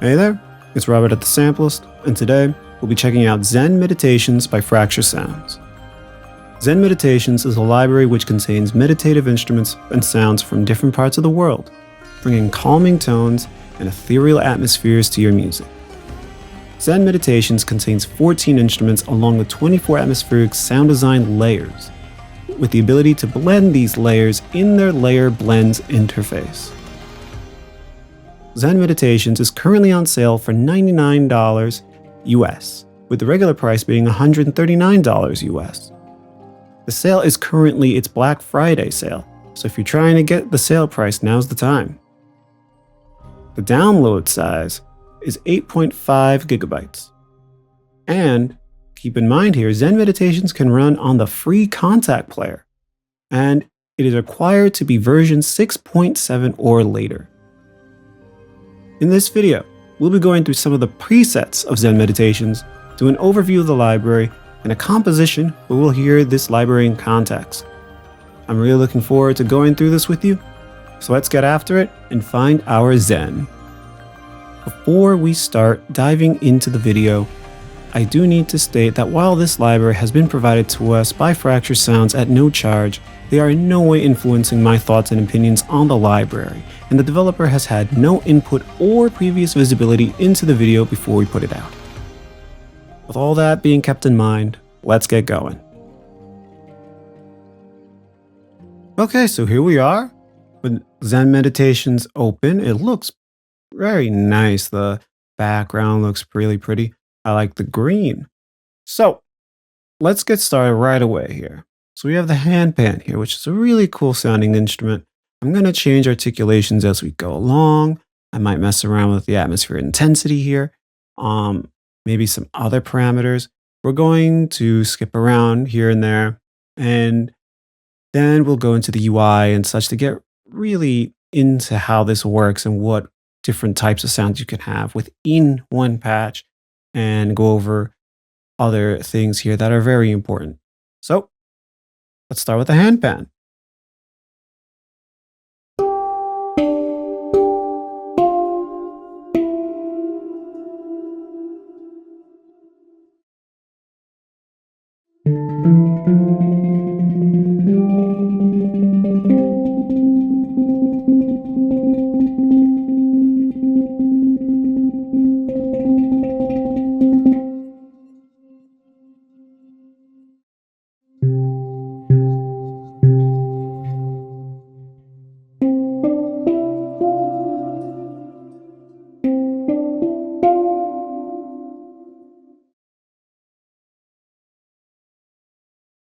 Hey there, it's Robert at the Sampleist, and today we'll be checking out Zen Meditations by Fracture Sounds. Zen Meditations is a library which contains meditative instruments and sounds from different parts of the world, bringing calming tones and ethereal atmospheres to your music. Zen Meditations contains 14 instruments along with 24 atmospheric sound design layers, with the ability to blend these layers in their layer blends interface. Zen Meditations is currently on sale for $99 US, with the regular price being $139 US. The sale is currently its Black Friday sale, so if you're trying to get the sale price, now's the time. The download size is 8.5 gigabytes. And keep in mind here, Zen Meditations can run on the free Contact Player, and it is required to be version 6.7 or later. In this video, we'll be going through some of the presets of Zen Meditations, do an overview of the library, and a composition where we'll hear this library in context. I'm really looking forward to going through this with you, so let's get after it and find our Zen. Before we start diving into the video, I do need to state that while this library has been provided to us by Fracture Sounds at no charge, they are in no way influencing my thoughts and opinions on the library, and the developer has had no input or previous visibility into the video before we put it out. With all that being kept in mind, let's get going. Okay, so here we are with Zen Meditations open. It looks very nice. The background looks really pretty. I like the green. So let's get started right away here. So we have the handpan here, which is a really cool sounding instrument. I'm going to change articulations as we go along. I might mess around with the atmosphere intensity here. Maybe some other parameters. We're going to skip around here and there, and then we'll go into the UI and such to get really into how this works and what different types of sounds you can have within one patch, and go over other things here that are very important. So let's start with the handpan.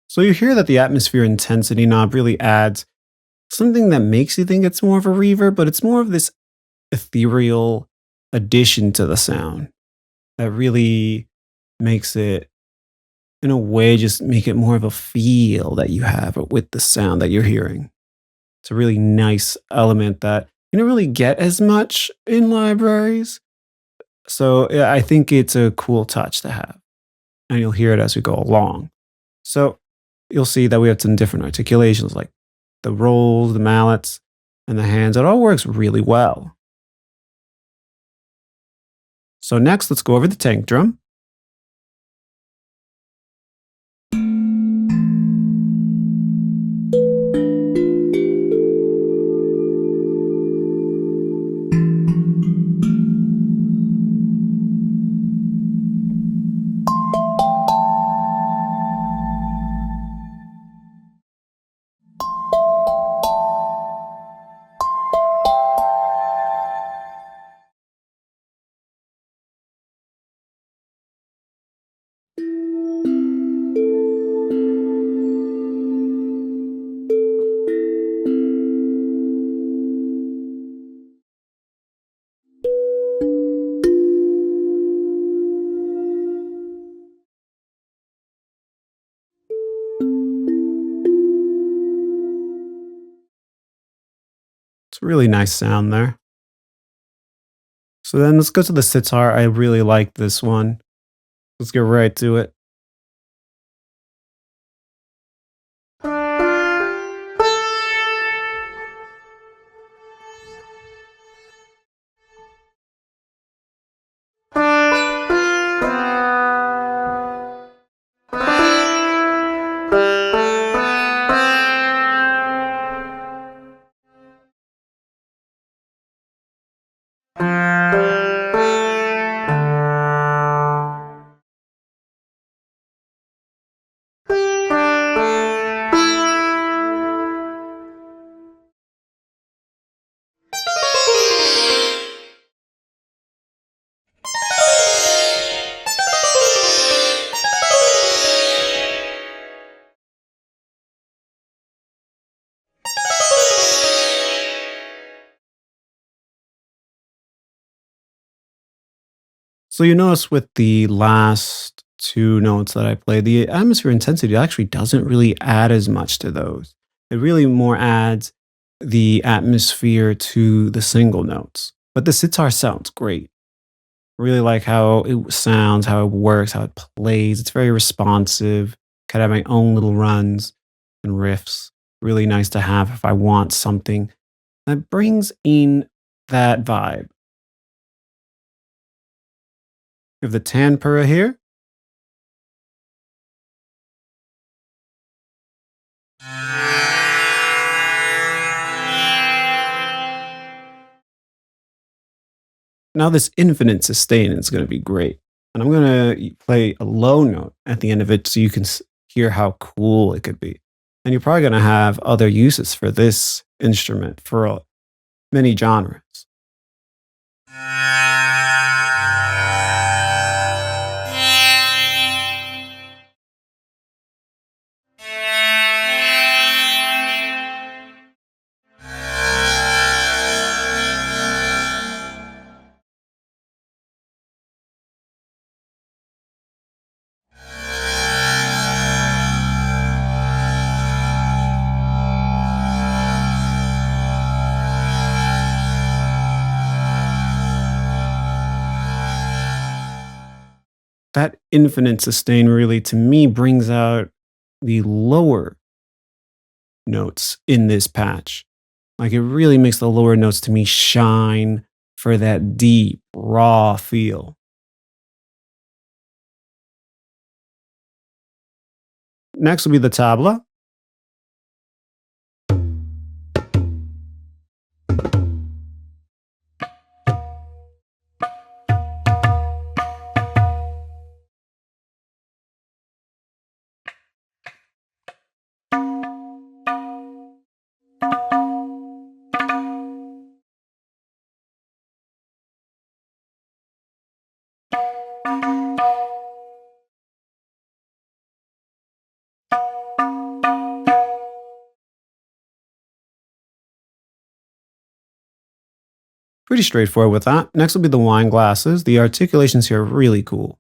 So you hear that the atmosphere intensity knob really adds something that makes you think it's more of a reverb, but it's more of this ethereal addition to the sound that really makes it, in a way, just make it more of a feel that you have with the sound that you're hearing. It's a really nice element that you don't really get as much in libraries. So yeah, I think it's a cool touch to have, and you'll hear it as we go along. So you'll see that we have some different articulations like the rolls, the mallets, and the hands. It all works really well. So next, let's go over the tank drum. It's a really nice sound there. So then let's go to the sitar. I really like this one. Let's get right to it. So you notice with the last two notes that I played, the atmosphere intensity actually doesn't really add as much to those. It really more adds the atmosphere to the single notes. But the sitar sounds great. Really like how it sounds, how it works, how it plays. It's very responsive. Kind of have my own little runs and riffs. Really nice to have if I want something that brings in that vibe. We have the Tanpura here. Now this infinite sustain is going to be great. And I'm going to play a low note at the end of it so you can hear how cool it could be. And you're probably going to have other uses for this instrument for many genres. That infinite sustain really, to me, brings out the lower notes in this patch. Like it really makes the lower notes to me shine for that deep, raw feel. Next will be the tabla. Pretty straightforward with that. Next will be the wine glasses. The articulations here are really cool.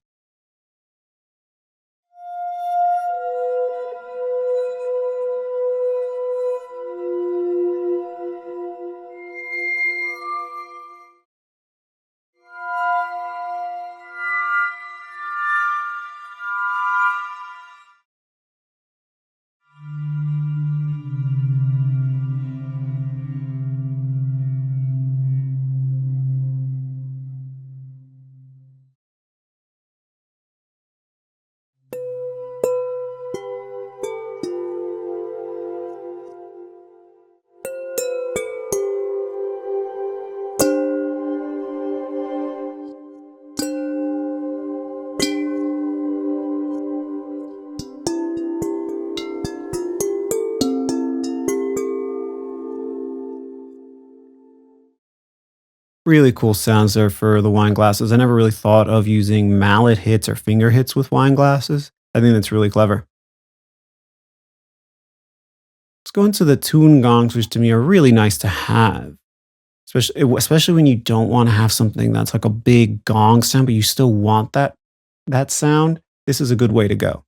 Really cool sounds there for the wine glasses. I never really thought of using mallet hits or finger hits with wine glasses. I think that's really clever. Let's go into the tune gongs, which to me are really nice to have. Especially when you don't want to have something that's like a big gong sound, but you still want that sound. This is a good way to go.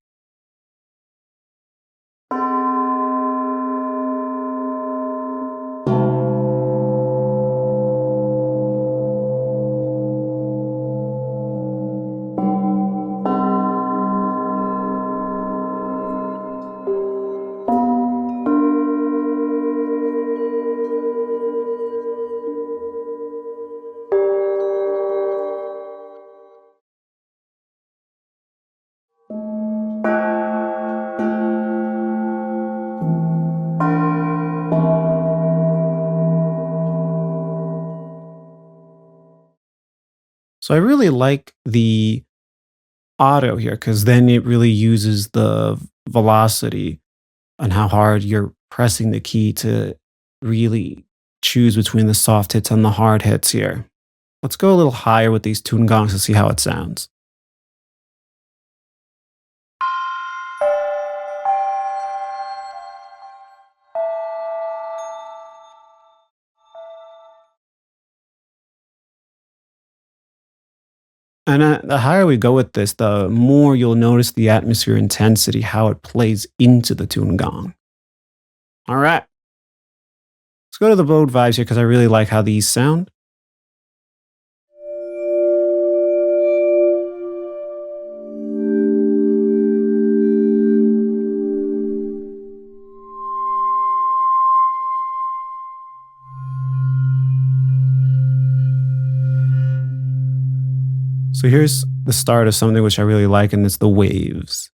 So I really like the auto here because then it really uses the velocity on how hard you're pressing the key to really choose between the soft hits and the hard hits here. Let's go a little higher with these tune gongs to see how it sounds. And the higher we go with this, the more you'll notice the atmosphere intensity, how it plays into the tune gong. All right, let's go to the bowed vibes here because I really like how these sound. So here's the start of something which I really like, and it's the waves.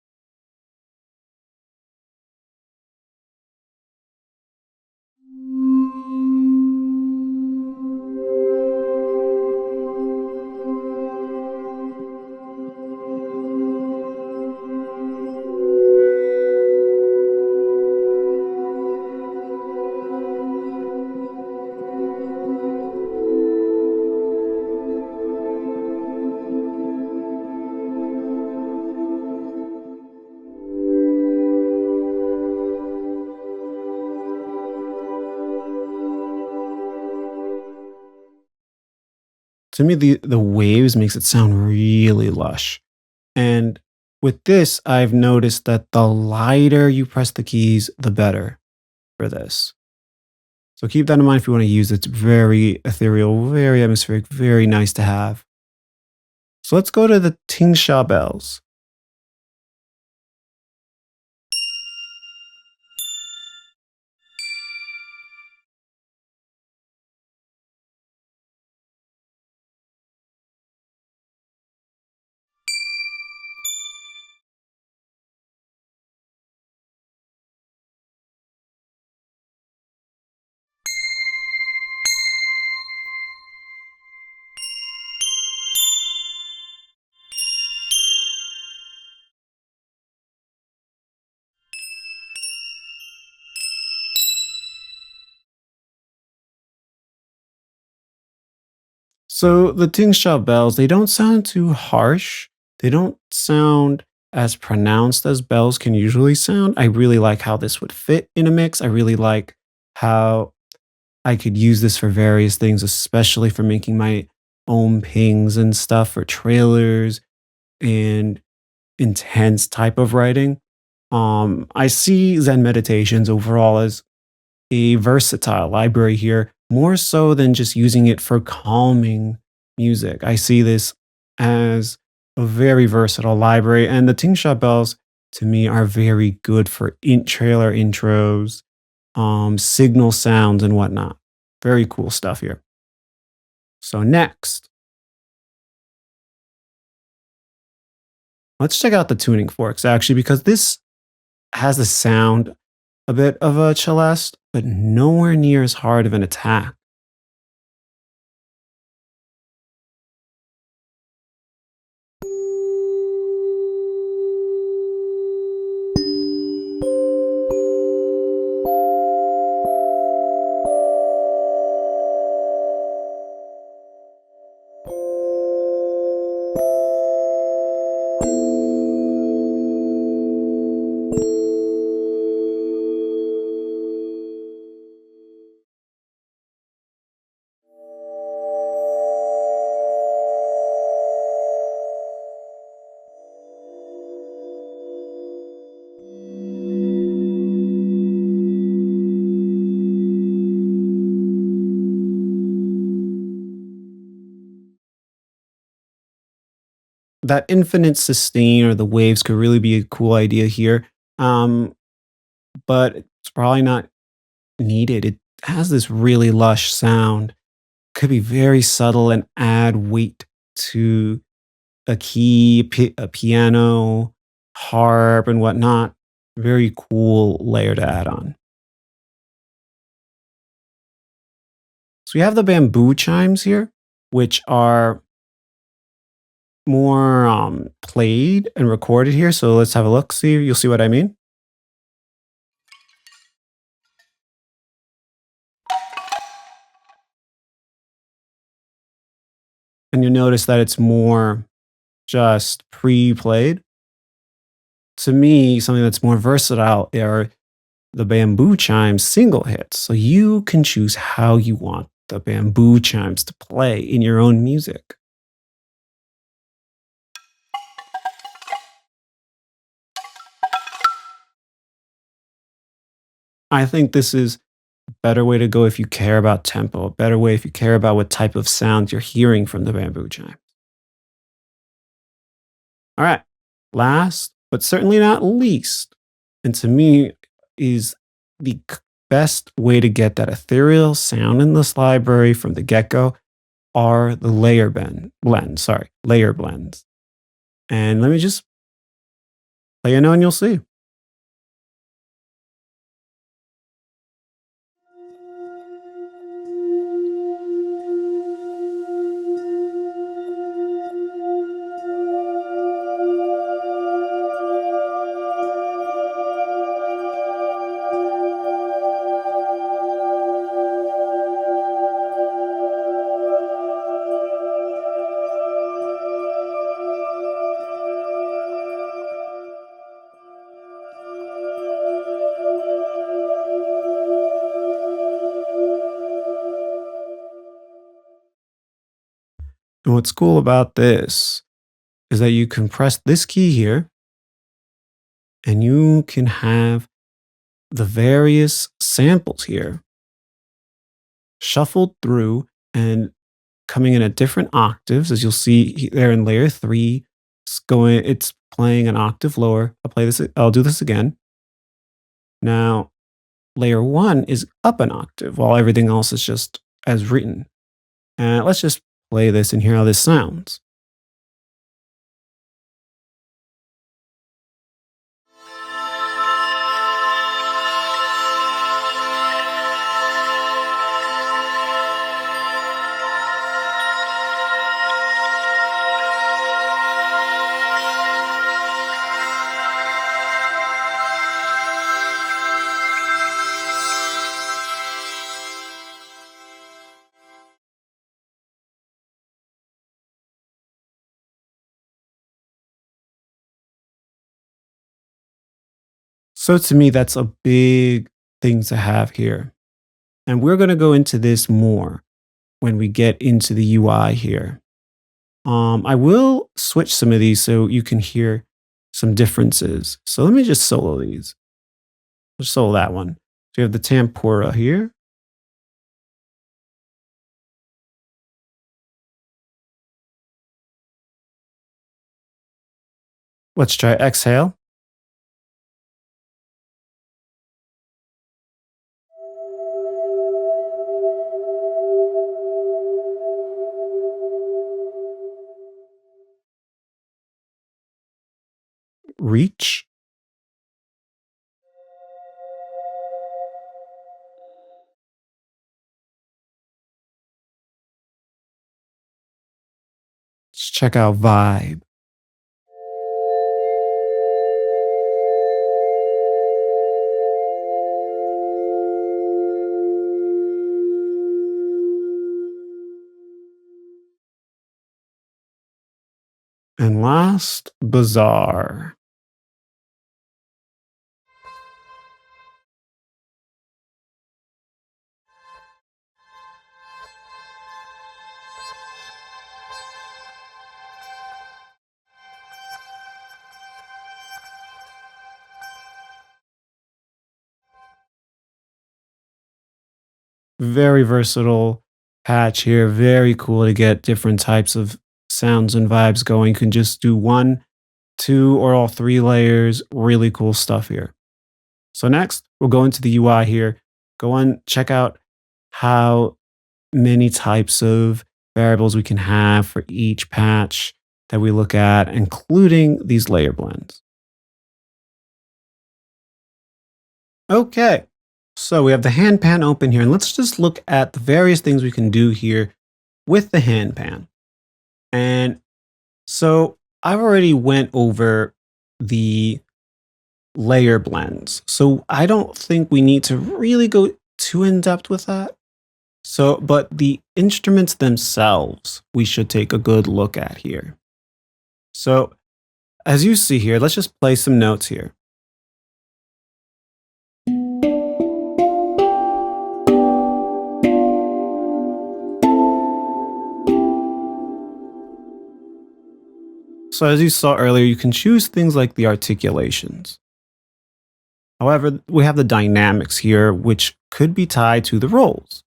To me, the waves makes it sound really lush. And with this, I've noticed that the lighter you press the keys, the better for this. So keep that in mind if you want to use it. It's very ethereal, very atmospheric, very nice to have. So let's go to the Tingsha bells. So the Tingsha bells, they don't sound too harsh. They don't sound as pronounced as bells can usually sound. I really like how this would fit in a mix. I really like how I could use this for various things, especially for making my own pings and stuff for trailers and intense type of writing. I see Zen meditations overall as a versatile library here, more so than just using it for calming music. I see this as a very versatile library, and the Tingsha bells to me are very good for trailer intros, signal sounds, and whatnot. Very cool stuff here. So next, let's check out the tuning forks actually, because this has the sound a bit of a celeste, but nowhere near as hard of an attack. That infinite sustain or the waves could really be a cool idea here. Um, but it's probably not needed. It has this really lush sound. Could be very subtle and add weight to a key, a piano, harp, and whatnot. Very cool layer to add on. So we have the bamboo chimes here, which are more played and recorded here. So let's have a look. See, you'll see what I mean. And you'll notice that it's more just pre-played. To me, something that's more versatile are the bamboo chimes single hits. So you can choose how you want the bamboo chimes to play in your own music. I think this is a better way to go if you care about tempo, a better way if you care about what type of sound you're hearing from the bamboo chime. All right. Last, but certainly not least, and to me is best way to get that ethereal sound in this library from the get go are the blends. Sorry, layer blends. And let me just let you know, and you'll see. And what's cool about this is that you can press this key here and you can have the various samples here shuffled through and coming in at different octaves, as you'll see there in layer three. It's playing an octave lower. I'll do this again. Now, layer one is up an octave while everything else is just as written. And let's just play this and hear how this sounds. So to me, that's a big thing to have here. And we're going to go into this more when we get into the UI here. I will switch some of these so you can hear some differences. So let me just solo these. Just solo that one. So you have the tempura here. Let's try exhale. Reach. Let's check out vibe. And last, bizarre. Very versatile patch here. Very cool to get different types of sounds and vibes going. You can just do one, two, or all three layers. Really cool stuff here. So next, we'll go into the UI here. Go on, check out how many types of variables we can have for each patch that we look at, including these layer blends. Okay, so we have the hand pan open here, and let's just look at the various things we can do here with the hand pan. And so I've already went over the layer blends. So I don't think we need to really go too in depth with that. So, but the instruments themselves, we should take a good look at here. So as you see here, let's just play some notes here. So as you saw earlier, you can choose things like the articulations. However, we have the dynamics here, which could be tied to the roles.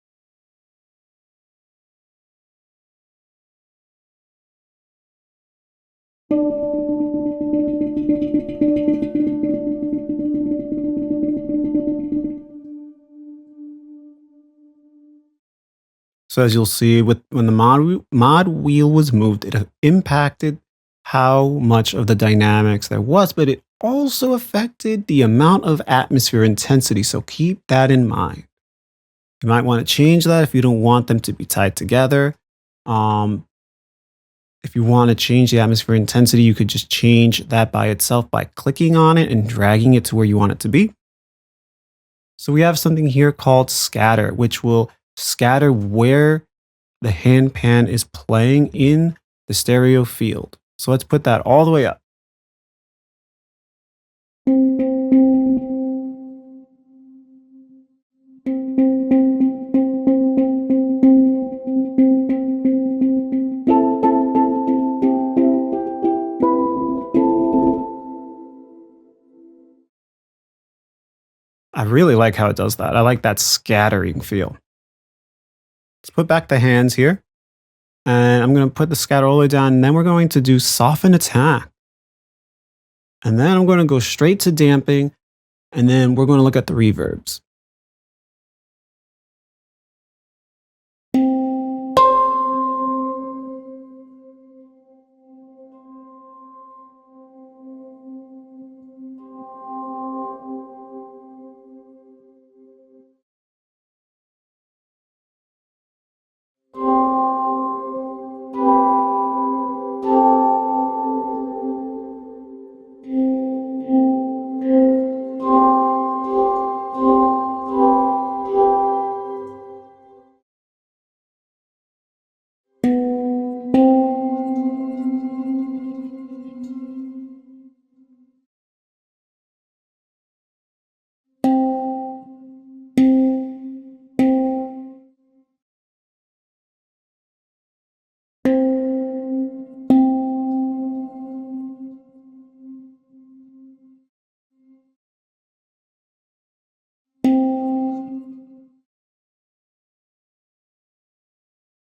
So as you'll see, with when the mod wheel was moved, it impacted how much of the dynamics there was, but it also affected the amount of atmosphere intensity. So keep that in mind. You might want to change that if you don't want them to be tied together. Um, if you want to change the atmosphere intensity, you could just change that by itself by clicking on it and dragging it to where you want it to be. So we have something here called scatter, which will scatter where the handpan is playing in the stereo field. So let's put that all the way up. I really like how it does that. I like that scattering feel. Let's put back the hands here. And I'm going to put the scatter all the way down. And then we're going to do soften attack. And then I'm going to go straight to damping. And then we're going to look at the reverbs.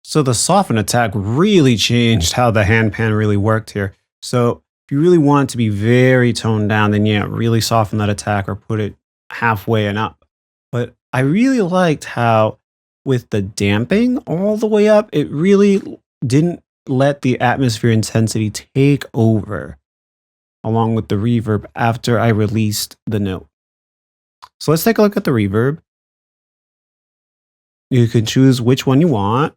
So the soften attack really changed how the handpan really worked here. So if you really want it to be very toned down, then yeah, really soften that attack or put it halfway and up. But I really liked how with the damping all the way up, it really didn't let the atmosphere intensity take over along with the reverb after I released the note. So let's take a look at the reverb. You can choose which one you want.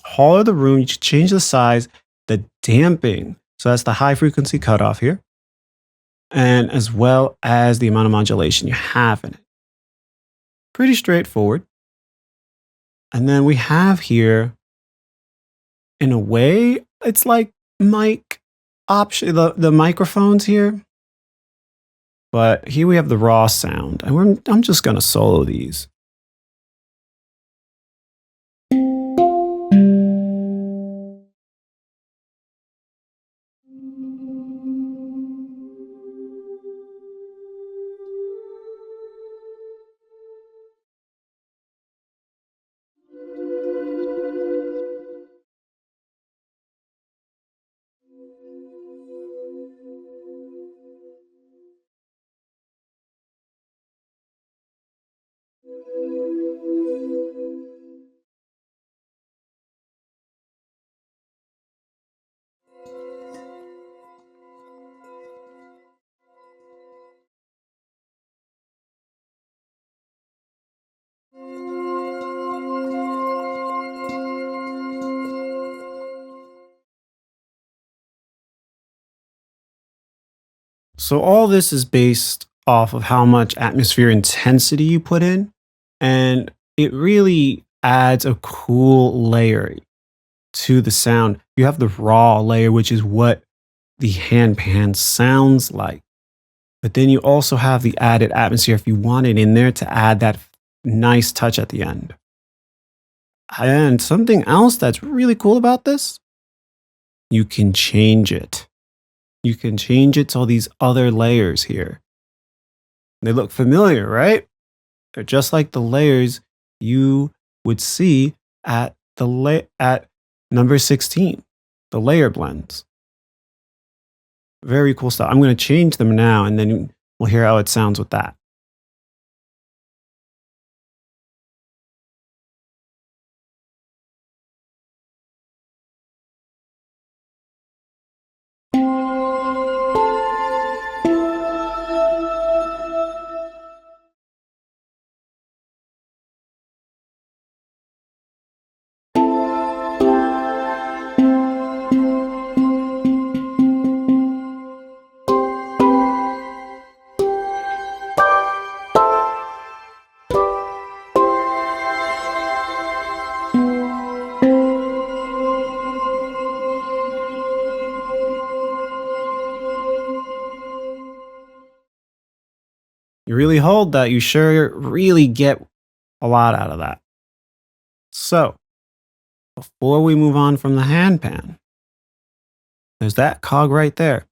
Hall of the room, you should change the size, the damping. So that's the high frequency cutoff here. And as well as the amount of modulation you have in it. Pretty straightforward. And then we have here, in a way, it's like mic option, the microphones here. But here we have the raw sound. And I'm just going to solo these. So all this is based off of how much atmosphere intensity you put in, and it really adds a cool layer to the sound. You have the raw layer, which is what the handpan sounds like. But then you also have the added atmosphere if you want it in there to add that nice touch at the end. And something else that's really cool about this, you can change it. You can change it to all these other layers here. They look familiar, right? They're just like the layers you would see at number 16, the layer blends. Very cool stuff. I'm going to change them now, and then we'll hear how it sounds with that. You really hold that, you sure really get a lot out of that. So, before we move on from the handpan, there's that cog right there.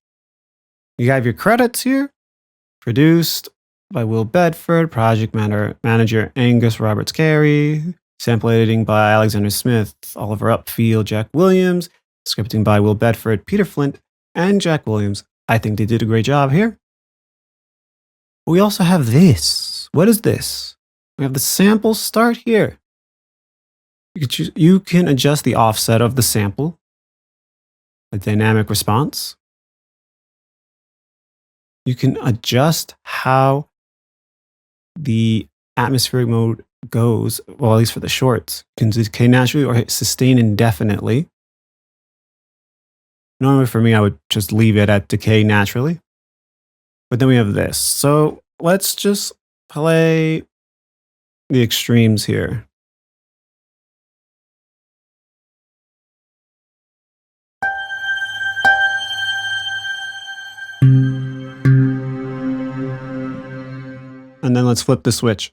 You have your credits here. Produced by Will Bedford, manager Angus Roberts Carey, sample editing by Alexander Smith, Oliver Upfield, Jack Williams, scripting by Will Bedford, Peter Flint, and Jack Williams. I think they did a great job here. We also have this. What is this? We have the sample start here. You can adjust the offset of the sample, the dynamic response. You can adjust how the atmospheric mode goes, well, at least for the shorts. You can decay naturally or hit sustain indefinitely. Normally for me, I would just leave it at decay naturally. But then we have this. So let's just play the extremes here. And then let's flip the switch.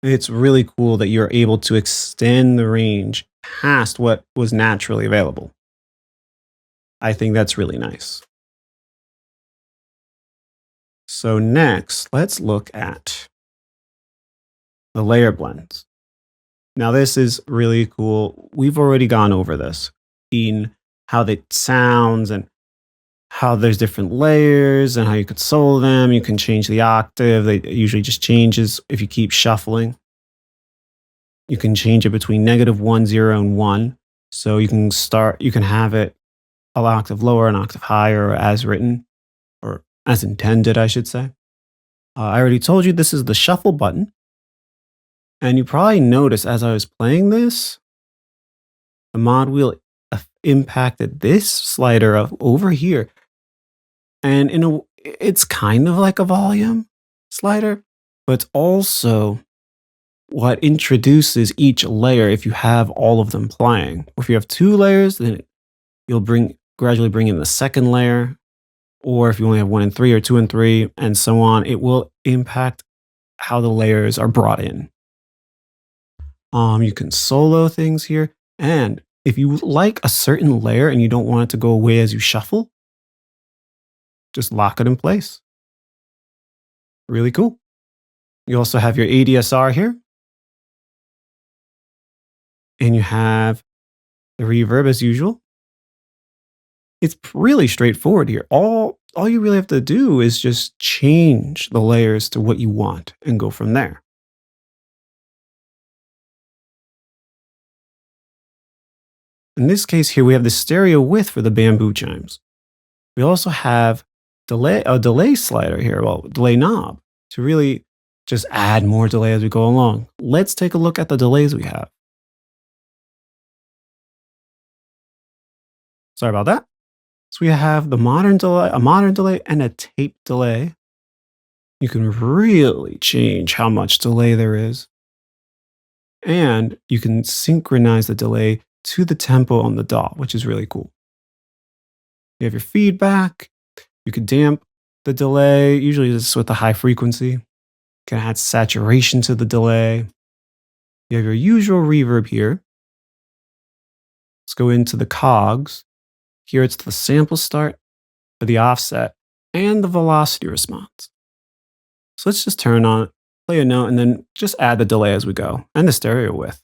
It's really cool that you're able to extend the range past what was naturally available. I think that's really nice. So next, let's look at the layer blends. Now this is really cool. We've already gone over this in how it sounds and how there's different layers and how you could solo them. You can change the octave. It usually just changes if you keep shuffling. You can change it between -1, 0, and 1. So you can have it an octave lower, an octave higher, as written, or as intended, I should say. I already told you this is the shuffle button. And you probably noticed as I was playing this, the mod wheel impacted this slider over here. And it's kind of like a volume slider, but it's also what introduces each layer if you have all of them playing. If you have 2 layers, then you'll gradually bring in the second layer. Or if you only have 1 and 3 or 2 and 3 and so on, it will impact how the layers are brought in. You can solo things here. And if you like a certain layer and you don't want it to go away as you shuffle, just lock it in place. Really cool. You also have your ADSR here. And you have the reverb as usual. It's really straightforward here. All you really have to do is just change the layers to what you want and go from there. In this case here, we have the stereo width for the bamboo chimes. We also have a delay slider here, delay knob, to really just add more delay as we go along. Let's take a look at the delays we have. Sorry about that. So we have a modern delay and a tape delay. You can really change how much delay there is. And you can synchronize the delay to the tempo on the DAW, which is really cool. You have your feedback. You can damp the delay. Usually this is with a high frequency. You can add saturation to the delay. You have your usual reverb here. Let's go into the cogs. Here it's the sample start, for the offset, and the velocity response. So let's just turn on, play a note, and then just add the delay as we go, and the stereo width.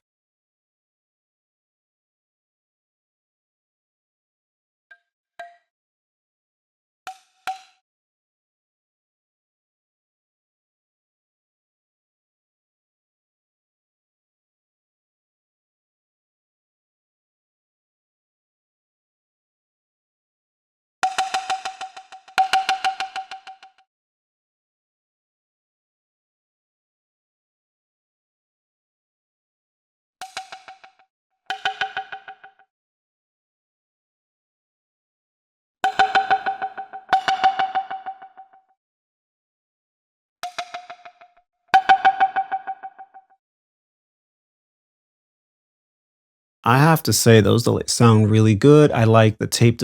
I have to say those delays sound really good. I like the tape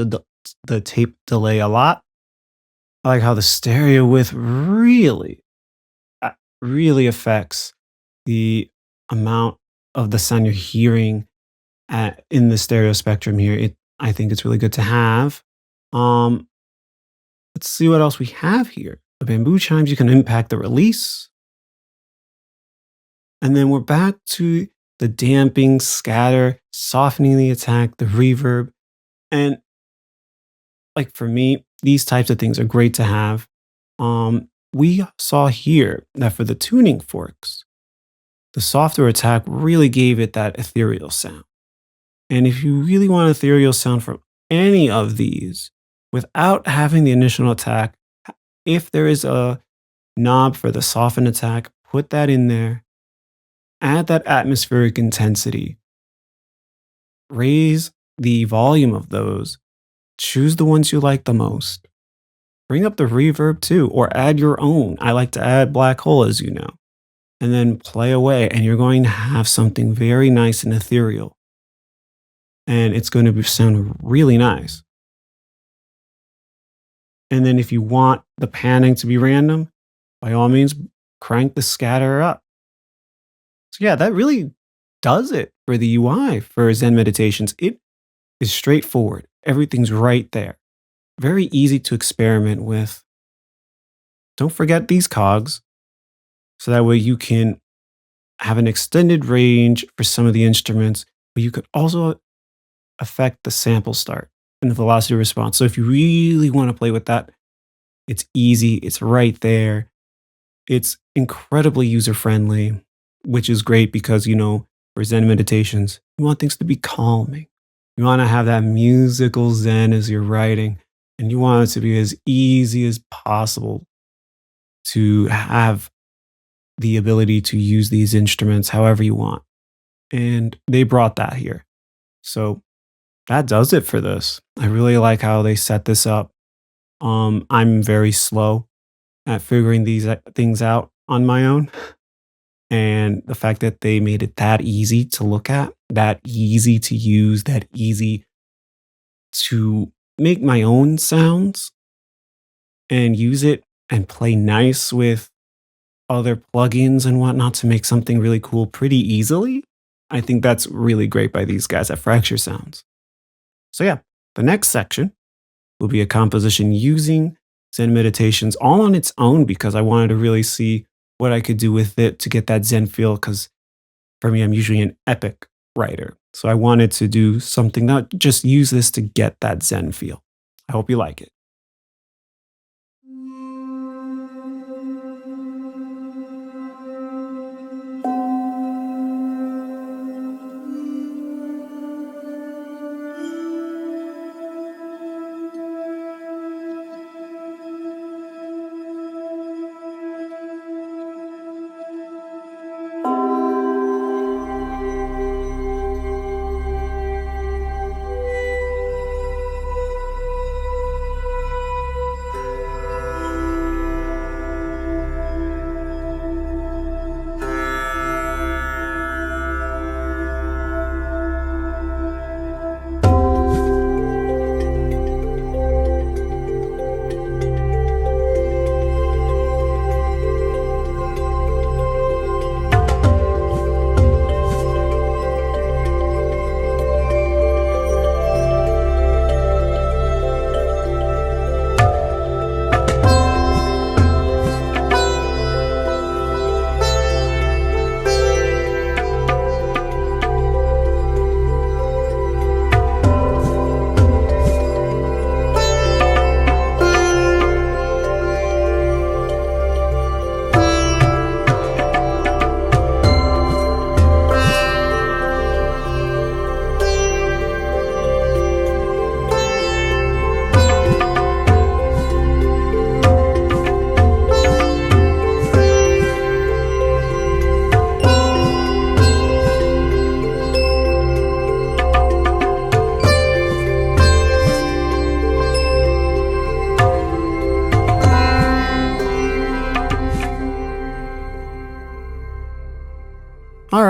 delay a lot. I like how the stereo width uh, really affects the amount of the sound you're hearing in the stereo spectrum here. I think it's really good to have. Um, let's see what else we have here. The bamboo chimes, you can impact the release. And then we're back to the damping, scatter, softening the attack, the reverb. And like for me, these types of things are great to have. We saw here that for the tuning forks, the softer attack really gave it that ethereal sound. And if you really want ethereal sound from any of these without having the initial attack, if there is a knob for the soften attack, put that in there, add that atmospheric intensity, raise the volume of those, choose the ones you like the most. Bring up the reverb too, or add your own. I like to add black hole, as you know, and then play away, and you're going to have something very nice and ethereal. And it's going to sound really nice. And then if you want the panning to be random, by all means, crank the scatter up. So yeah, that really does it for the UI for Zen meditations. It is straightforward. Everything's right there. Very easy to experiment with. Don't forget these cogs, so that way you can have an extended range for some of the instruments, but you could also affect the sample start and the velocity response. So if you really want to play with that, it's easy, it's right there. It's incredibly user friendly, which is great because, for Zen meditations, you want things to be calming. You want to have that musical Zen as you're writing, and you want it to be as easy as possible to have the ability to use these instruments however you want. And they brought that here. So that does it for this. I really like how they set this up. I'm very slow at figuring these things out on my own. And the fact that they made it that easy to look at, that easy to use, that easy to make my own sounds and use it and play nice with other plugins and whatnot to make something really cool pretty easily. I think that's really great by these guys at Fracture Sounds. So yeah, the next section will be a composition using Zen meditations all on its own because I wanted to really see what I could do with it to get that Zen feel. Because for me, I'm usually an epic writer. So I wanted to do something, not just use this to get that Zen feel. I hope you like it.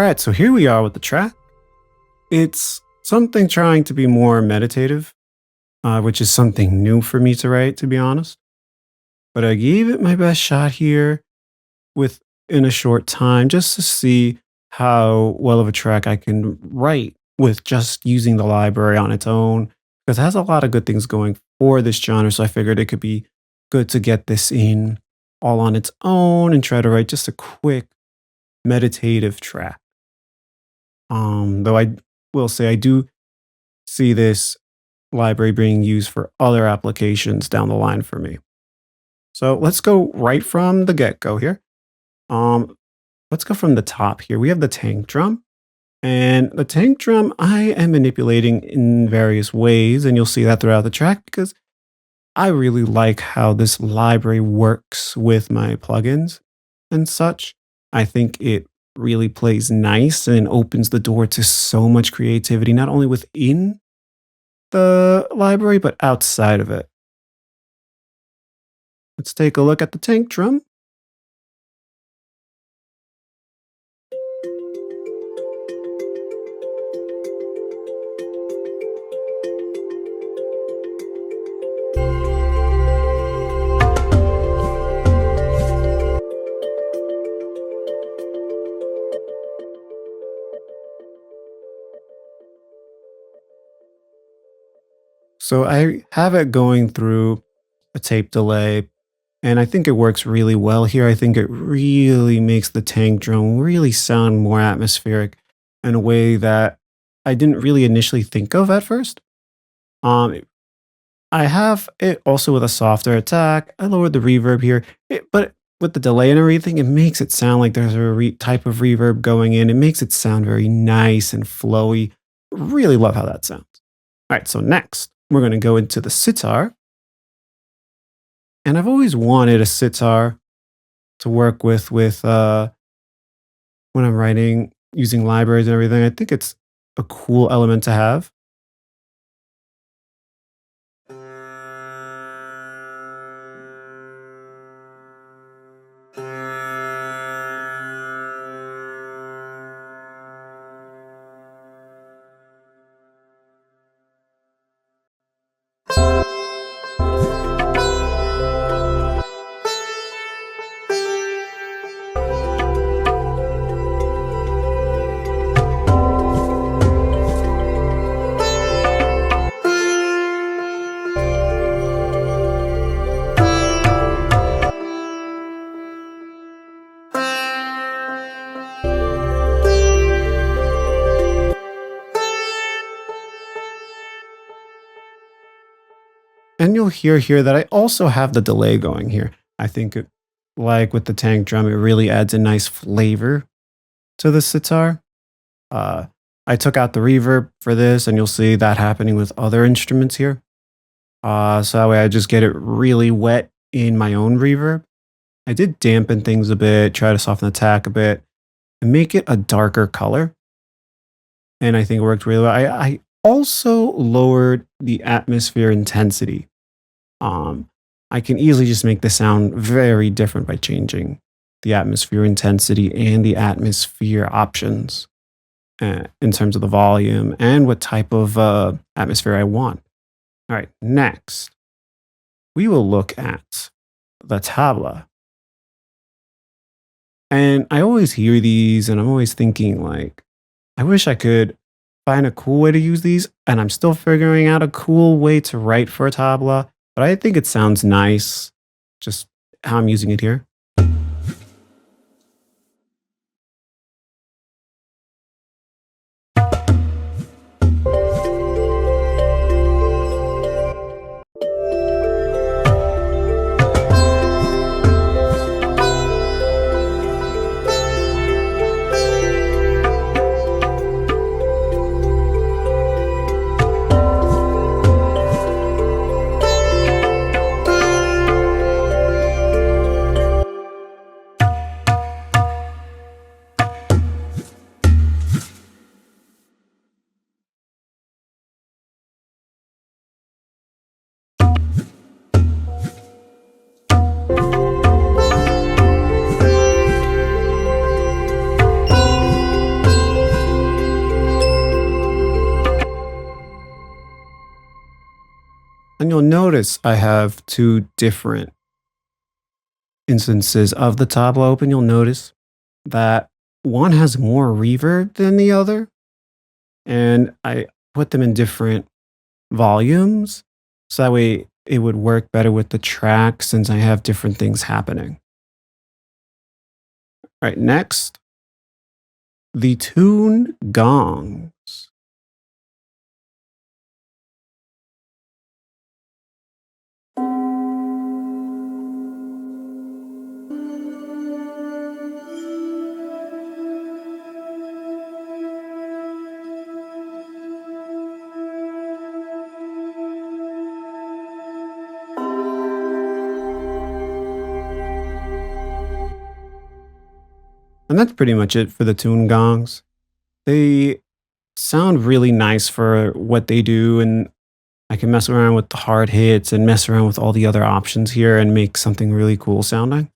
right, so here we are with the track. It's something trying to be more meditative, which is something new for me to write, to be honest. But I gave it my best shot here within a short time just to see how well of a track I can write with just using the library on its own, because it has a lot of good things going for this genre. So I figured it could be good to get this in all on its own and try to write just a quick meditative track. Though I will say I do see this library being used for other applications down the line for me. So let's go right from the get go here. Um, let's go from the top here. We have the tank drum. And the tank drum I am manipulating in various ways, and you'll see that throughout the track because I really like how this library works with my plugins and such. I think it really plays nice and opens the door to so much creativity, not only within the library, but outside of it. Let's take a look at the tank drum. So I have it going through a tape delay, and I think it works really well here. I think it really makes the tank drum really sound more atmospheric in a way that I didn't really initially think of at first. Um, I have it also with a softer attack. I lowered the reverb here, but with the delay and everything, it makes it sound like there's a type of reverb going in. It makes it sound very nice and flowy. Really love how that sounds. All right, so next we're going to go into the sitar. And I've always wanted a sitar to work with when I'm writing using libraries and everything. I think it's a cool element to have. And you'll hear here that I also have the delay going here. I think like with the tank drum, it really adds a nice flavor to the sitar. Uh, I took out the reverb for this, and you'll see that happening with other instruments here. So that way I just get it really wet in my own reverb. I did dampen things a bit, try to soften the attack a bit, and make it a darker color. And I think it worked really well. I also lowered the atmosphere intensity. Um, I can easily just make the sound very different by changing the atmosphere intensity and the atmosphere options in terms of the volume and what type of atmosphere I want. All right, next, we will look at the tabla. And I always hear these and I'm always thinking like, I wish I could find a cool way to use these. And I'm still figuring out a cool way to write for a tabla, but I think it sounds nice just how I'm using it here. And you'll notice I have two different instances of the tabla open. You'll notice that one has more reverb than the other, and I put them in different volumes so that way it would work better with the track since I have different things happening. All right, next, the tune gongs. And that's pretty much it for the tune gongs. They sound really nice for what they do, and I can mess around with the hard hits and mess around with all the other options here and make something really cool sounding.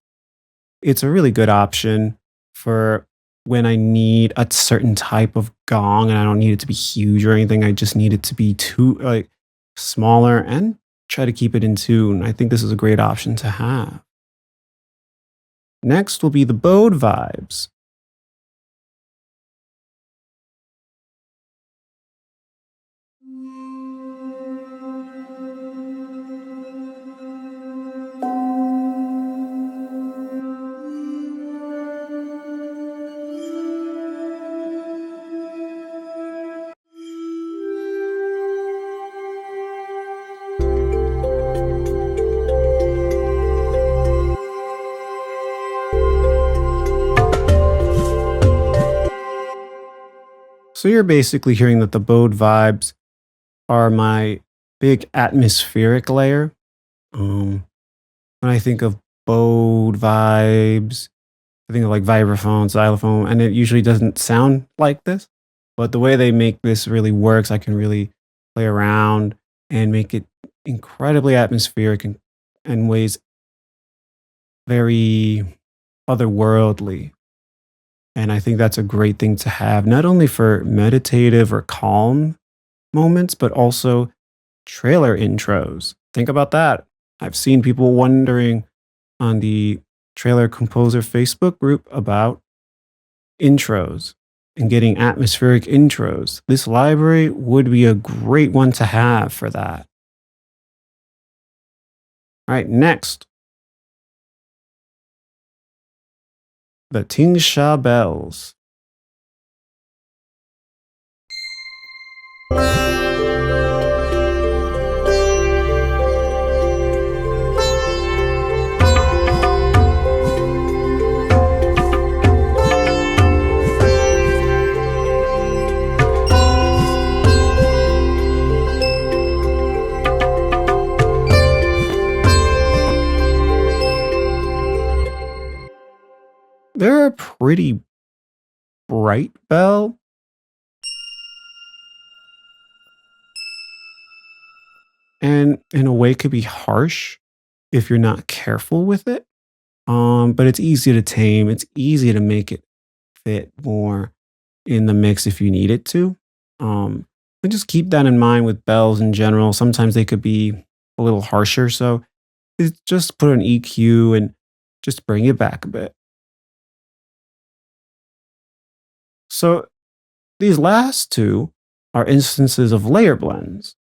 It's a really good option for when I need a certain type of gong and I don't need it to be huge or anything. I just need it to be too like smaller and try to keep it in tune. I think this is a great option to have. Next will be the bowed vibes. So you're basically hearing that the bowed vibes are my big atmospheric layer. When I think of bowed vibes, I think of like vibraphone, xylophone, and it usually doesn't sound like this. But the way they make this really works, I can really play around and make it incredibly atmospheric and ways very otherworldly. And I think that's a great thing to have, not only for meditative or calm moments, but also trailer intros. Think about that. I've seen people wondering on the Trailer Composer Facebook group about intros and getting atmospheric intros. This library would be a great one to have for that. All right, next, the Tingsha bells. They're a pretty bright bell, and in a way could be harsh if you're not careful with it. But it's easy to tame. It's easy to make it fit more in the mix if you need it to. And just keep that in mind with bells in general. Sometimes they could be a little harsher, so just put an EQ and just bring it back a bit. So these last two are instances of layer blends,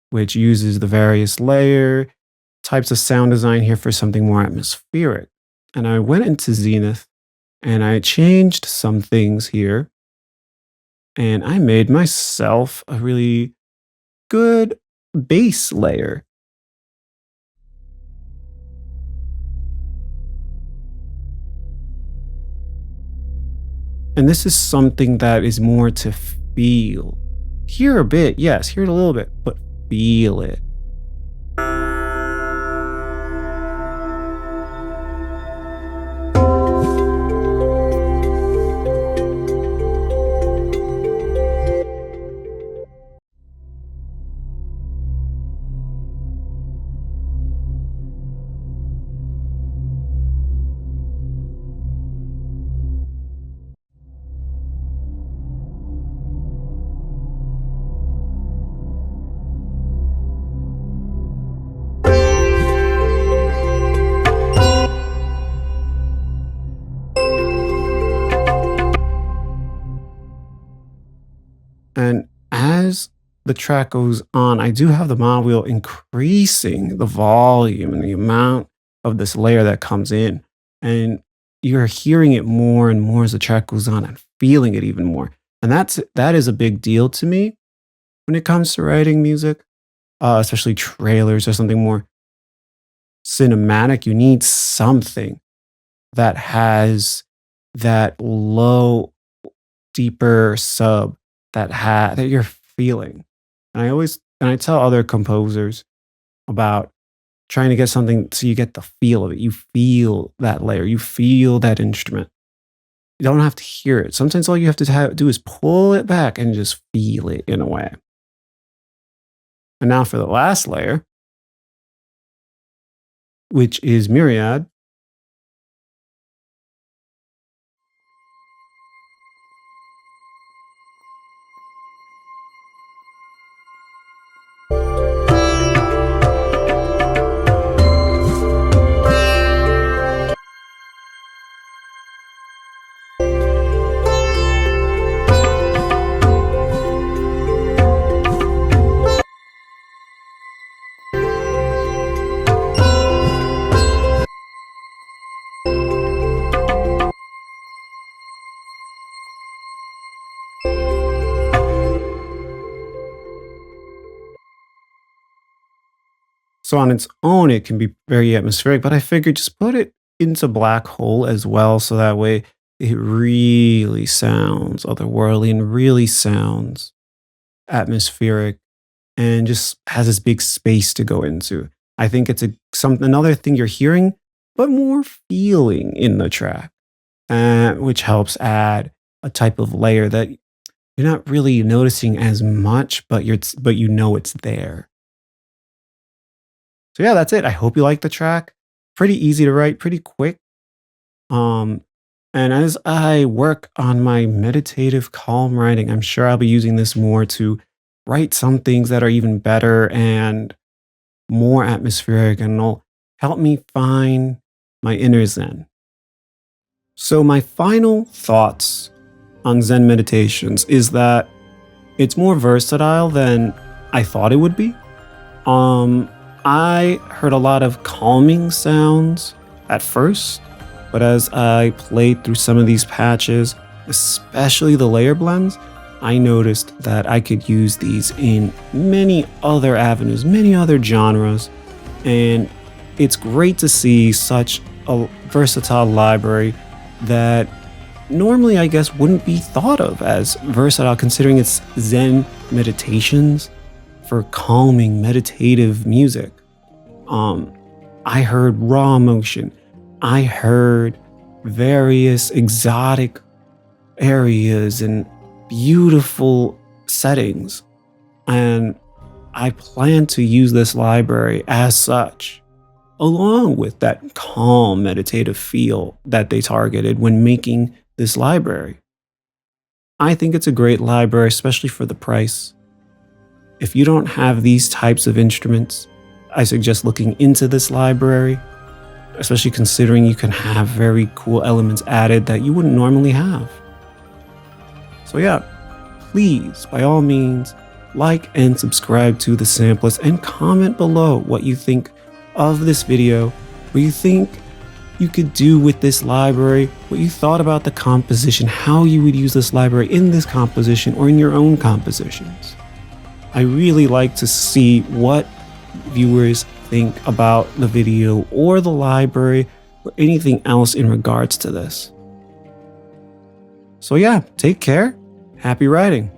which uses the various layer types of sound design here for something more atmospheric. And I went into Zenith and I changed some things here and I made myself a really good base layer. And this is something that is more to feel. Hear a bit, yes, hear it a little bit, but feel it. And as the track goes on, I do have the mod wheel increasing the volume and the amount of this layer that comes in. And you're hearing it more and more as the track goes on and feeling it even more. And that is a big deal to me when it comes to writing music, especially trailers or something more cinematic. You need something that has that low, deeper sub that you're feeling. And I tell other composers about trying to get something so you get the feel of it. You feel that layer, you feel that instrument. You don't have to hear it. Sometimes all you have to do is pull it back and just feel it in a way. And now for the last layer, which is Myriad. So on its own, it can be very atmospheric, but I figured just put it into Black Hole as well, so that way it really sounds otherworldly and really sounds atmospheric and just has this big space to go into. I think it's another thing you're hearing, but more feeling in the track, which helps add a type of layer that you're not really noticing as much, but you know it's there. So yeah, that's it. I hope you like the track. Pretty easy to write, pretty quick. Um, and as I work on my meditative calm writing, I'm sure I'll be using this more to write some things that are even better and more atmospheric, and it'll help me find my inner Zen. So my final thoughts on Zen meditations is that it's more versatile than I thought it would be. I heard a lot of calming sounds at first, but as I played through some of these patches, especially the layer blends, I noticed that I could use these in many other avenues, many other genres, and it's great to see such a versatile library that normally I guess wouldn't be thought of as versatile, considering it's Zen meditations for calming meditative music. I heard raw emotion. I heard various exotic areas and beautiful settings. And I plan to use this library as such, along with that calm meditative feel that they targeted when making this library. I think it's a great library, especially for the price. If you don't have these types of instruments, I suggest looking into this library, especially considering you can have very cool elements added that you wouldn't normally have. So yeah, please, by all means, like and subscribe to the Sampleist and comment below what you think of this video, what you think you could do with this library, what you thought about the composition, how you would use this library in this composition or in your own compositions. I really like to see what viewers think about the video or the library or anything else in regards to this. So yeah, take care. Happy writing.